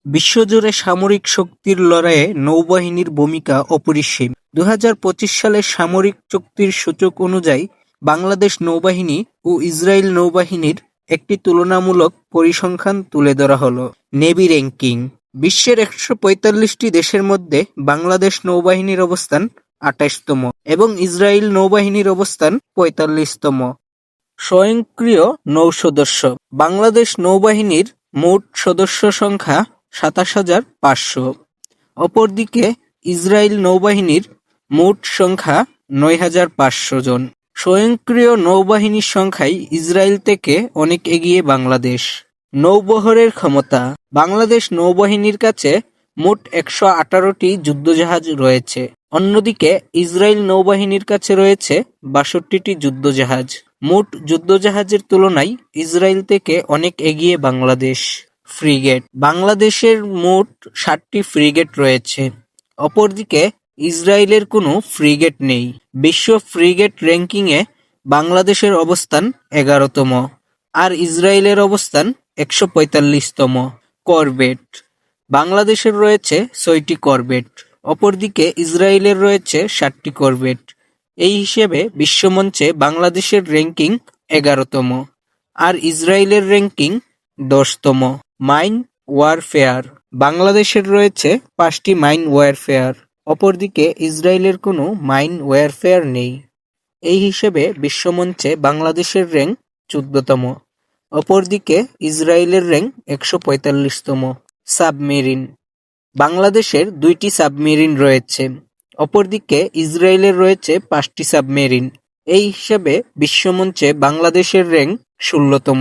বিশ্বজুড়ে সামরিক শক্তির লড়াইয়ে নৌবাহিনীর ভূমিকা অপরিসীম। ২০২৫ সালের সামরিক চুক্তির সূচক অনুযায়ী বাংলাদেশ নৌবাহিনী ও ইসরায়েল নৌবাহিনীর একটি তুলনামূলক পরিসংখ্যান তুলে ধরা হলো। Navy ranking. বিশ্বের ১৪৫টি দেশের মধ্যে বাংলাদেশ নৌবাহিনীর অবস্থান ২৮তম এবং ইসরায়েল নৌবাহিনীর অবস্থান ৪৫তম। স্বয়ংক্রিয় নৌসদস্য। বাংলাদেশ নৌবাহিনীর মোট সদস্য সংখ্যা ২৭,৫০০। অপরদিকে ইসরায়েল নৌবাহিনীর মোট সংখ্যা ৯,৫০০ জন। স্বয়ংক্রিয় নৌবাহিনীর সংখ্যায় ইসরায়েল থেকে অনেক এগিয়ে বাংলাদেশ। নৌবহরের ক্ষমতা। বাংলাদেশ নৌবাহিনীর কাছে মোট ১১৮টি যুদ্ধজাহাজ রয়েছে। অন্যদিকে ইসরায়েল নৌবাহিনীর কাছে রয়েছে ৬২টি যুদ্ধজাহাজ। মোট যুদ্ধজাহাজের তুলনায় ইসরায়েল থেকে অনেক এগিয়ে বাংলাদেশ। ফ্রিগেট। বাংলাদেশের মোট ৭টি ফ্রিগেট রয়েছে। অপরদিকে ইসরায়েলের কোনো ফ্রিগেট নেই। বিশ্ব ফ্রিগেট র্যাঙ্কিংয়ে বাংলাদেশের অবস্থান ১১তম আর ইসরায়েলের অবস্থান ১৪৫তম। করভেট। বাংলাদেশের রয়েছে ৬টি করভেট। অপরদিকে ইসরায়েলের রয়েছে ৭টি করভেট। এই হিসেবে বিশ্বমঞ্চে বাংলাদেশের র্যাঙ্কিং ১১তম আর ইসরায়েলের র্যাঙ্কিং ১০তম। Mine warfare. বাংলাদেশের রয়েছে ৫টি মাইন ওয়ারফেয়ার। অপরদিকে ইসরায়েলের কোনো মাইন ওয়ারফেয়ার নেই। এই হিসেবে বিশ্বমঞ্চে বাংলাদেশের র্যাঙ্ক ১৪তম। অপরদিকে ইসরায়েলের র্যাঙ্ক ১৪৫তম। সাবমেরিন। বাংলাদেশের ২টি সাবমেরিন রয়েছে। অপরদিকে ইসরায়েলের রয়েছে ৫টি সাবমেরিন। এই হিসেবে বিশ্বমঞ্চে বাংলাদেশের র্যাঙ্ক ১৬তম।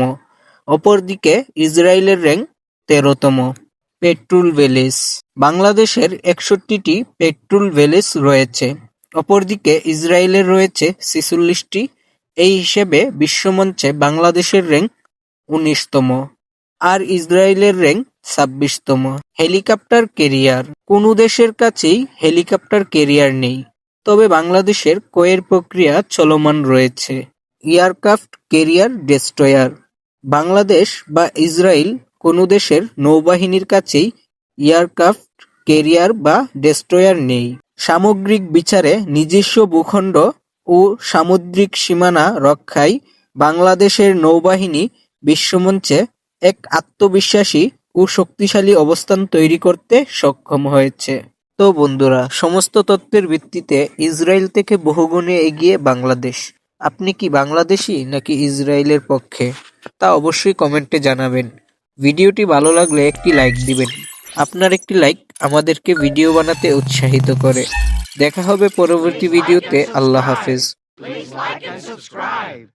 অপরদিকে ইসরায়েলের র্যাঙ্ক ১৩তম। Petrol valleys. বাংলাদেশের ৬১টি পেট্রোল ভ্যালিস রয়েছে। অপরদিকে ইসরায়েলের রয়েছে ৪৬টি। এই হিসেবে বিশ্বমঞ্চে বাংলাদেশের র্যাঙ্ক ১৯তম আর ইসরায়েলের র্যাঙ্ক ২৬তম। Helicopter carrier. কোনো দেশের কাছেই হেলিকপ্টার ক্যারিয়ার নেই, তবে বাংলাদেশের ক্রয়ের প্রক্রিয়া চলমান রয়েছে। Aircraft carrier destroyer. বাংলাদেশ বা ইসরায়েল কোনো দেশের নৌবাহিনীর কাছেই এয়ারক্রাফট ক্যারিয়ার বা ডেস্ট্রয়ার নেই। সামগ্রিক বিচারে নিজস্ব ভূখণ্ড ও সামুদ্রিক সীমানা রক্ষায় বাংলাদেশের নৌবাহিনী বিশ্বমঞ্চে এক আত্মবিশ্বাসী ও শক্তিশালী অবস্থান তৈরি করতে সক্ষম হয়েছে। তো বন্ধুরা, সমস্ত তথ্যের ভিত্তিতে ইসরায়েল থেকে বহুগুণে এগিয়ে বাংলাদেশ। আপনি কি বাংলাদেশী নাকি ইসরায়েলের পক্ষে, তা অবশ্যই কমেন্টে জানাবেন। ভিডিওটি ভালো লাগলে একটি লাইক দিবেন। আপনার একটি লাইক আমাদেরকে ভিডিও বানাতে উৎসাহিত করে। দেখা হবে পরবর্তী ভিডিওতে। আল্লাহ হাফেজ। Please like and subscribe.